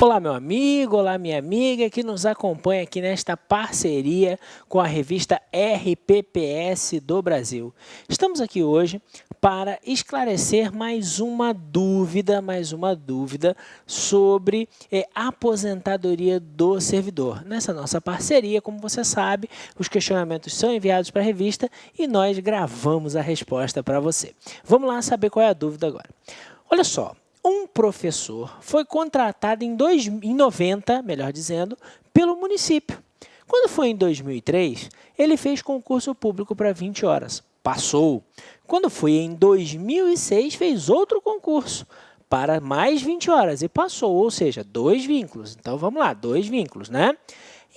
Olá, meu amigo, olá, minha amiga, que nos acompanha aqui nesta parceria com a revista RPPS do Brasil. Estamos aqui hoje para esclarecer mais uma dúvida sobre a aposentadoria do servidor. Nessa nossa parceria, como você sabe, os questionamentos são enviados para a revista e nós gravamos a resposta para você. Vamos lá saber qual é a dúvida agora. Olha só. Um professor foi contratado em 90, melhor dizendo, pelo município. Quando foi em 2003, ele fez concurso público para 20 horas. Passou. Quando foi em 2006, fez outro concurso para mais 20 horas e passou, ou seja, 2 vínculos. Então, vamos lá, 2 vínculos, né?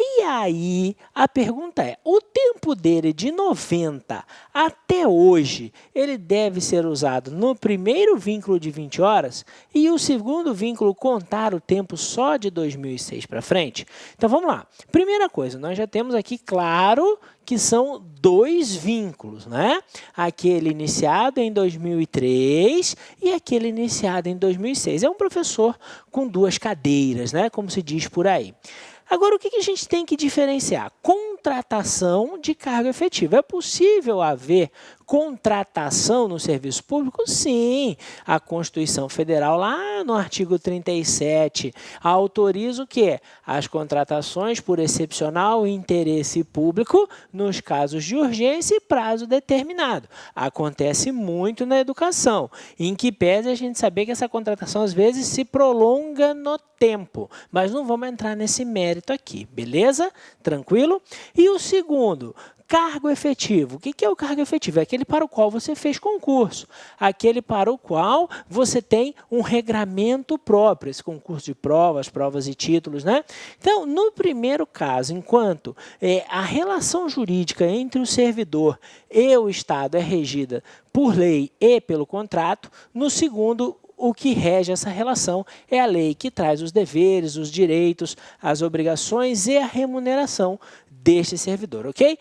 E aí, a pergunta é, o tempo dele de 90 até hoje, ele deve ser usado no primeiro vínculo de 20 horas e o segundo vínculo contar o tempo só de 2006 para frente? Então, vamos lá. Primeira coisa, nós já temos aqui, claro, que são 2 vínculos, né? Aquele iniciado em 2003 e aquele iniciado em 2006. É um professor com 2 cadeiras, né? Como se diz por aí. Agora, o que a gente tem que diferenciar? Contratação de cargo efetivo. É possível haver contratação no serviço público? Sim. A Constituição Federal, lá no artigo 37, autoriza o quê? As contratações por excepcional interesse público nos casos de urgência e prazo determinado. Acontece muito na educação, em que pese a gente saber que essa contratação, às vezes, se prolonga no tempo. Mas não vamos entrar nesse mérito aqui, beleza? Tranquilo? E o segundo, cargo efetivo. O que é o cargo efetivo? É aquele para o qual você fez concurso, aquele para o qual você tem um regramento próprio, esse concurso de provas e títulos, né? Então, no primeiro caso, enquanto a relação jurídica entre o servidor e o Estado é regida por lei e pelo contrato, no segundo, o que rege essa relação é a lei que traz os deveres, os direitos, as obrigações e a remuneração deste servidor, ok?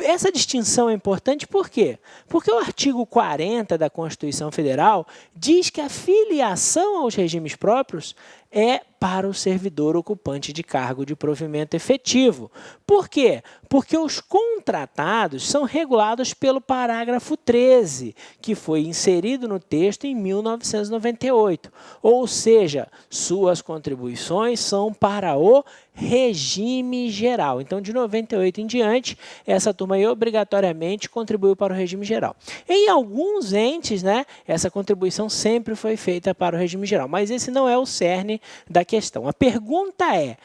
Essa distinção é importante por quê? Porque o artigo 40 da Constituição Federal diz que a filiação aos regimes próprios é para o servidor ocupante de cargo de provimento efetivo. Por quê? Porque os contratados são regulados pelo parágrafo 13, que foi inserido no texto em 1998. Ou seja, suas contribuições são para o regime geral. Então, de 98 em diante, essa turma aí obrigatoriamente contribuiu para o regime geral. Em alguns entes, né, essa contribuição sempre foi feita para o regime geral, mas esse não é o cerne da questão. A pergunta é,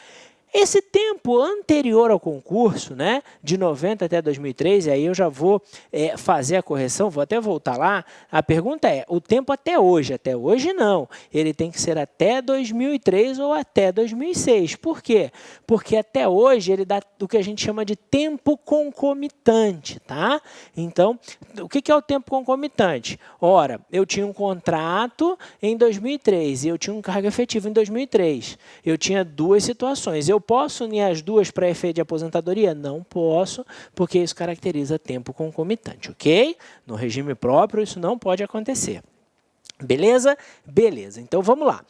esse tempo anterior ao concurso, né, de 90 até 2003, e aí eu já vou fazer a correção, vou até voltar lá, a pergunta é, o tempo até hoje não, ele tem que ser até 2003 ou até 2006. Por quê? Porque até hoje ele dá o que a gente chama de tempo concomitante, tá? Então, o que é o tempo concomitante? Ora, eu tinha um contrato em 2003 e eu tinha um cargo efetivo em 2003. Eu tinha 2 situações. Eu posso unir as duas para efeito de aposentadoria? Não posso, porque isso caracteriza tempo concomitante, ok? No regime próprio, isso não pode acontecer. Beleza? Beleza. Então, vamos lá.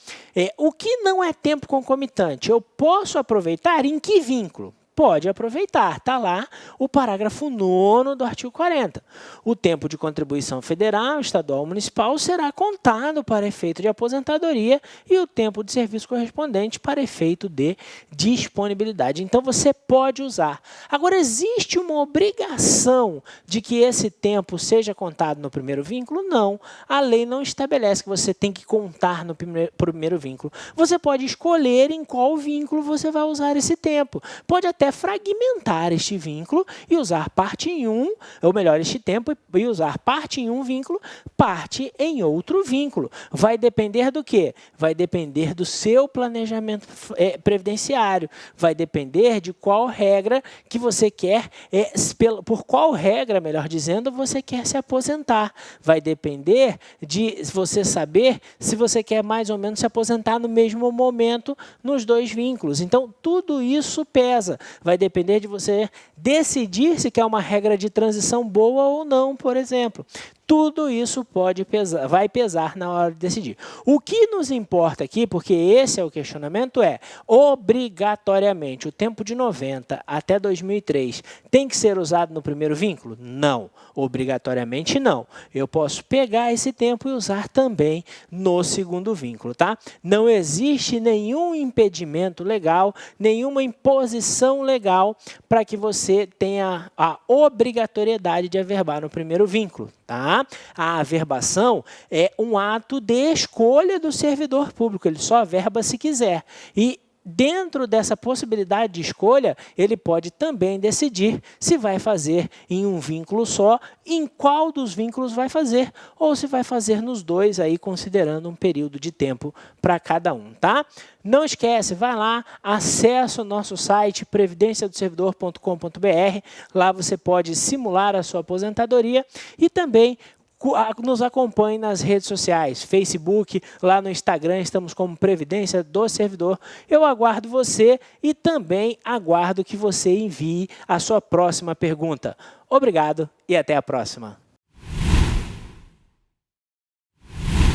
O que não é tempo concomitante? Eu posso aproveitar em que vínculo? Pode aproveitar, está lá o parágrafo 9º do artigo 40. O tempo de contribuição federal, estadual ou municipal será contado para efeito de aposentadoria e o tempo de serviço correspondente para efeito de disponibilidade. Então, você pode usar. Agora, existe uma obrigação de que esse tempo seja contado no primeiro vínculo? Não. A lei não estabelece que você tem que contar no primeiro vínculo. Você pode escolher em qual vínculo você vai usar esse tempo. Pode até fragmentar este vínculo e usar parte em um, ou melhor, este tempo e usar parte em um vínculo, parte em outro vínculo. Vai depender do quê? Vai depender do seu planejamento previdenciário, vai depender de qual regra que você quer, por qual regra, melhor dizendo, você quer se aposentar. Vai depender de você saber se você quer mais ou menos se aposentar no mesmo momento nos 2 vínculos. Então, tudo isso pesa. Vai depender de você decidir se quer uma regra de transição boa ou não, por exemplo. Tudo isso pode pesar, vai pesar na hora de decidir. O que nos importa aqui, porque esse é o questionamento, é obrigatoriamente o tempo de 90 até 2003 tem que ser usado no primeiro vínculo? Não, obrigatoriamente não. Eu posso pegar esse tempo e usar também no segundo vínculo, tá? Não existe nenhum impedimento legal, nenhuma imposição legal para que você tenha a obrigatoriedade de averbar no primeiro vínculo. Tá? A averbação é um ato de escolha do servidor público, ele só averba se quiser. E dentro dessa possibilidade de escolha, ele pode também decidir se vai fazer em um vínculo só, em qual dos vínculos vai fazer, ou se vai fazer nos dois, aí considerando um período de tempo para cada um. Tá? Não esquece, vai lá, acessa o nosso site previdenciadoservidor.com.br, lá você pode simular a sua aposentadoria e também nos acompanhe nas redes sociais, Facebook, lá no Instagram, estamos como Previdência do Servidor. Eu aguardo você e também aguardo que você envie a sua próxima pergunta. Obrigado e até a próxima.